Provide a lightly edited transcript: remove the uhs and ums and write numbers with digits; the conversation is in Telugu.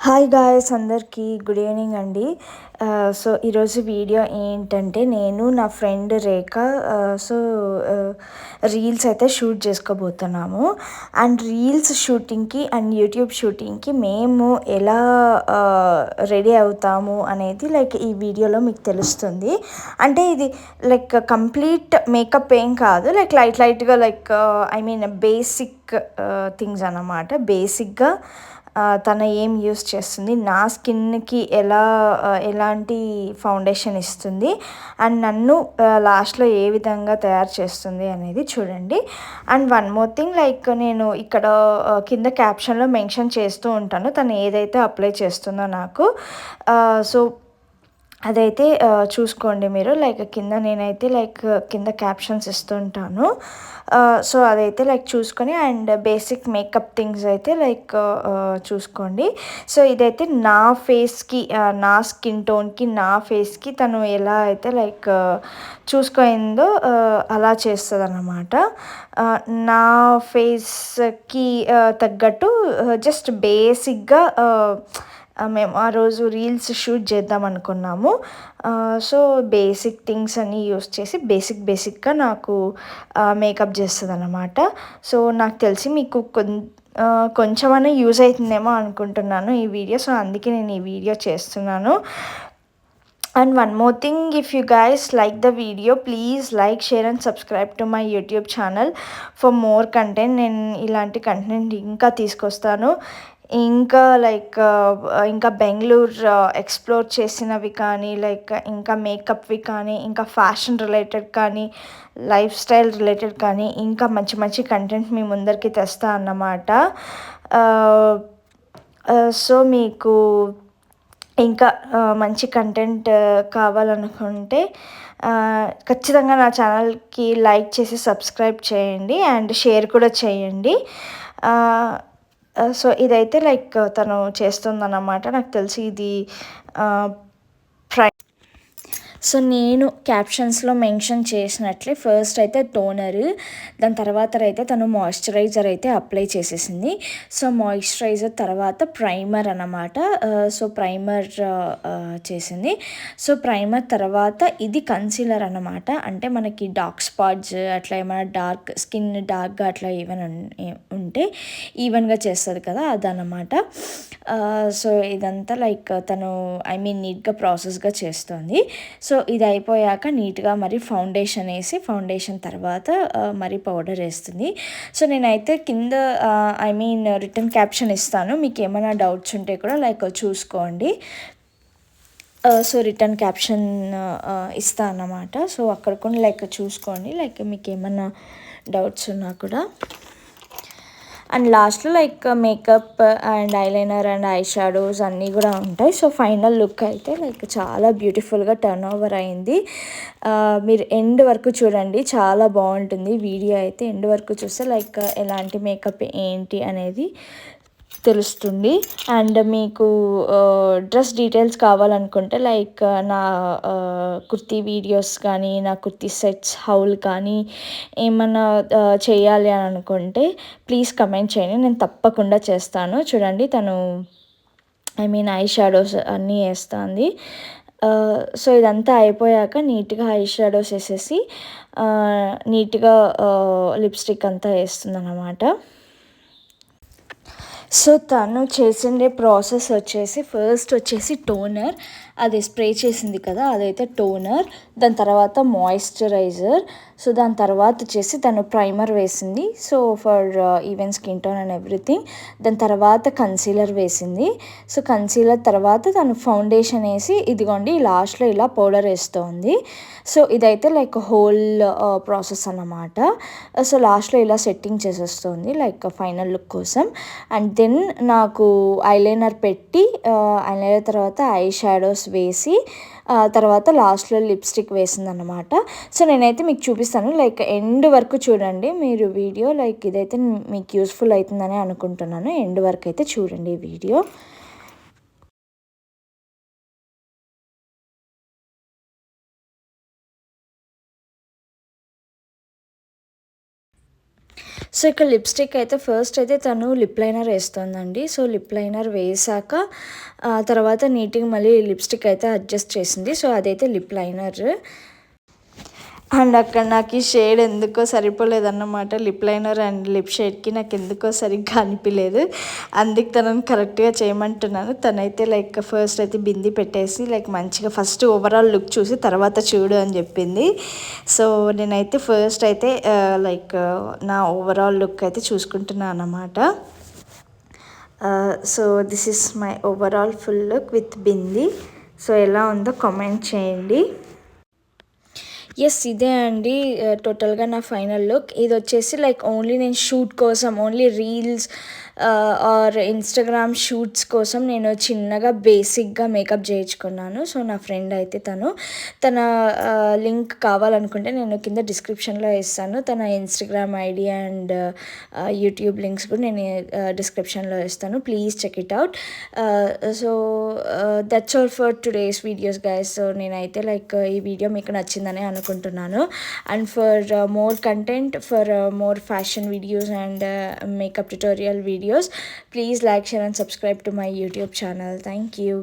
హాయ్ గాయ్స్ అందరికీ గుడ్ ఈవినింగ్ అండి. సో ఈరోజు వీడియో ఏంటంటే నేను నా ఫ్రెండ్ రేఖ సో రీల్స్ అయితే షూట్ చేసుకోబోతున్నాము. అండ్ రీల్స్ షూటింగ్కి అండ్ యూట్యూబ్ షూటింగ్కి మేము ఎలా రెడీ అవుతాము అనేది లైక్ ఈ వీడియోలో మీకు తెలుస్తుంది. అంటే ఇది లైక్ కంప్లీట్ మేకప్ ఏం కాదు, లైక్ లైట్గా like I mean basic things అన్నమాట. బేసిక్గా తను ఏం యూస్ చేస్తుంది, నా స్కిన్కి ఎలాంటి ఫౌండేషన్ ఇస్తుంది అండ్ నన్ను లాస్ట్లో ఏ విధంగా తయారు చేస్తుంది అనేది చూడండి. And one more thing, like నేను ఇక్కడ కింద క్యాప్షన్లో మెన్షన్ చేస్తూ ఉంటాను తను ఏదైతే అప్లై చేస్తుందో నాకు. సో అదైతే చూసుకోండి మీరు. లైక్ కింద నేనైతే లైక్ కింద క్యాప్షన్స్ ఇస్తుంటాను. సో అదైతే లైక్ చూసుకొని అండ్ బేసిక్ మేకప్ థింగ్స్ అయితే లైక్ చూసుకోండి. సో ఇదైతే నా ఫేస్కి, నా స్కిన్ టోన్కి, నా ఫేస్కి తను ఎలా అయితే లైక్ చూసుకుందో అలా చేస్తుంది అన్నమాట. నా ఫేస్కి తగ్గట్టు జస్ట్ బేసిక్గా మేము ఆ రోజు రీల్స్ షూట్ చేద్దాం అనుకున్నాము. సో బేసిక్ థింగ్స్ అన్నీ యూస్ చేసి బేసిక్గా నాకు మేకప్ చేస్తుంది అన్నమాట. సో నాకు తెలిసి మీకు కొంచెమన్నా యూజ్ అవుతుందేమో అనుకుంటున్నాను ఈ వీడియో. సో అందుకే నేను ఈ వీడియో చేస్తున్నాను. And one more thing, if you guys like the video, please like, share and subscribe to my YouTube channel for more content. నేను ఇలాంటి కంటెంట్ ఇంకా తీసుకొస్తాను. ఇంకా లైక్ ఇంకా బెంగళూరు ఎక్స్ప్లోర్ చేసినవి కానీ, లైక్ ఇంకా మేకప్వి కానీ, ఇంకా ఫ్యాషన్ రిలేటెడ్ కానీ, లైఫ్ స్టైల్ రిలేటెడ్ కానీ ఇంకా మంచి మంచి కంటెంట్ మీ ముందరికి తెస్తా అన్నమాట. సో మీకు ఇంకా మంచి కంటెంట్ కావాలనుకుంటే ఖచ్చితంగా నా ఛానల్కి లైక్ చేసి సబ్స్క్రైబ్ చేయండి అండ్ షేర్ కూడా చేయండి. సో ఇదైతే లైక్ తను చేస్తుందన్నమాట. నాకు తెలిసి ఇది సో నేను క్యాప్షన్స్లో మెన్షన్ చేసినట్లే ఫస్ట్ అయితే టోనర్, దాని తర్వాత అయితే తను మాయిశ్చరైజర్ అయితే అప్లై చేసేసింది. సో మాయిశ్చరైజర్ తర్వాత ప్రైమర్ అన్నమాట. సో ప్రైమర్ చేసింది. సో ప్రైమర్ తర్వాత ఇది కన్సీలర్ అన్నమాట. అంటే మనకి డార్క్ స్పాట్స్ అట్లా ఏమైనా స్కిన్ డార్క్గా అట్లా ఏమైనా ఉంటే ఈవెన్గా చేస్తుంది కదా, అదన్నమాట. సో ఇదంతా లైక్ తను నీట్గా ప్రాసెస్గా చేస్తుంది. సో ఇది అయిపోయాక నీట్గా మరి ఫౌండేషన్ వేసి, ఫౌండేషన్ తర్వాత మరి పౌడర్ వేస్తుంది. సో నేనైతే కింద రిటర్న్ క్యాప్షన్ ఇస్తాను, మీకు ఏమైనా డౌట్స్ ఉంటే కూడా లైక్ చూసుకోండి. సో రిటర్న్ క్యాప్షన్ ఇస్తా అన్నమాట. సో అక్కడ కూడా లైక్ చూసుకోండి, లైక్ మీకు ఏమైనా డౌట్స్ ఉన్నా కూడా. అండ్ లాస్ట్లో like makeup and eyeliner and I shadows అన్నీ కూడా ఉంటాయి. సో ఫైనల్ లుక్ అయితే లైక్ చాలా బ్యూటిఫుల్గా టర్న్ ఓవర్ అయింది. మీరు ఎండ్ వరకు చూడండి, చాలా బాగుంటుంది వీడియో అయితే. ఎండ్ వరకు చూస్తే లైక్ ఎలాంటి మేకప్ ఏంటి అనేది తెలుస్తుంది. అండ్ మీకు డ్రెస్ డీటెయిల్స్ కావాలనుకుంటే లైక్ నా కుర్తీ వీడియోస్ కానీ, నా కుర్తీ సెట్స్ హౌల్ కానీ ఏమన్నా చేయాలి అని అనుకుంటే ప్లీజ్ కమెంట్ చేయండి, నేను తప్పకుండా చేస్తాను. చూడండి తను ఐ షాడోస్ అన్నీ వేస్తుంది. సో ఇదంతా అయిపోయాక నీట్గా ఐ షాడోస్ వేసేసి నీట్గా లిప్స్టిక్ అంతా వేస్తుంది అన్నమాట. సో తను చేసిండే ప్రాసెస్ వచ్చేసి ఫస్ట్ వచ్చేసి టోనర్, అది స్ప్రే చేసింది కదా అదైతే టోనర్. దాని తర్వాత మాయిశ్చరైజర్. సో దాని తర్వాత వచ్చేసి తను ప్రైమర్ వేసింది, so for even skin tone and everything. దాని తర్వాత కన్సీలర్ వేసింది. సో కన్సీలర్ తర్వాత తను ఫౌండేషన్ వేసి ఇదిగోండి లాస్ట్లో ఇలా పౌడర్ వేస్తుంది. సో ఇదైతే లైక్ హోల్ ప్రాసెస్ అన్నమాట. సో లాస్ట్లో ఇలా సెట్టింగ్ చేసేస్తుంది లైక్ ఫైనల్ లుక్ కోసం. అండ్ దెన్ నాకు ఐలైనర్ పెట్టి, ఐలైనర్ తర్వాత ఐ షాడోస్ వేసి, తర్వాత లాస్ట్లో లిప్స్టిక్ వేసిందనమాట. సో నేనైతే మీకు చూపిస్తాను, లైక్ ఎండ్ వరకు చూడండి మీరు వీడియో. లైక్ ఇదైతే మీకు యూస్ఫుల్ అవుతుందని అనుకుంటున్నాను. ఎండ్ వరకు అయితే చూడండి ఈ వీడియో. సో ఇక్కడ లిప్స్టిక్ అయితే ఫస్ట్ అయితే తను లిప్ లైనర్ వేస్తుందండి. సో లిప్ లైనర్ వేసాక తర్వాత నీట్గా మళ్ళీ లిప్స్టిక్ అయితే అడ్జస్ట్ చేసింది. సో అదైతే లిప్ లైనర్. అండ్ అక్కడ నాకు ఈ షేడ్ ఎందుకో సరిపోలేదన్నమాట. లిప్ లైనర్ అండ్ లిప్ షేడ్కి నాకు ఎందుకో సరిగ్గా అనిపించలేదు. అందుకు తనని కరెక్ట్గా చేయమంటున్నాను. తనైతే లైక్ ఫస్ట్ అయితే బింది పెట్టేసి లైక్ మంచిగా ఫస్ట్ ఓవరాల్ లుక్ చూసి తర్వాత చూడు అని చెప్పింది. సో నేనైతే ఫస్ట్ అయితే లైక్ నా ఓవరాల్ లుక్ అయితే చూసుకుంటున్నాను అన్నమాట. So this is my overall full look with bindi. So ఎలా ఉందో కామెంట్ చేయండి. ఎస్, ఇదే అండి టోటల్గా నా ఫైనల్ లుక్. ఇది వచ్చేసి లైక్ ఓన్లీ నేను షూట్ కోసం, only reels or Instagram shoots కోసం నేను చిన్నగా బేసిక్గా మేకప్ చేయించుకున్నాను. సో నా ఫ్రెండ్ అయితే తన లింక్ కావాలనుకుంటే నేను కింద డిస్క్రిప్షన్లో ఇస్తాను. తన Instagram ID and YouTube links కూడా నేను డిస్క్రిప్షన్లో ఇస్తాను. Please check it out. So that's all for today's videos guys. So నేనైతే లైక్ ఈ వీడియో మీకు నచ్చిందని అనుకుంటున్నాను. And for more content, for more fashion videos and makeup tutorial videos, please like, share and subscribe to my YouTube channel. Thank you.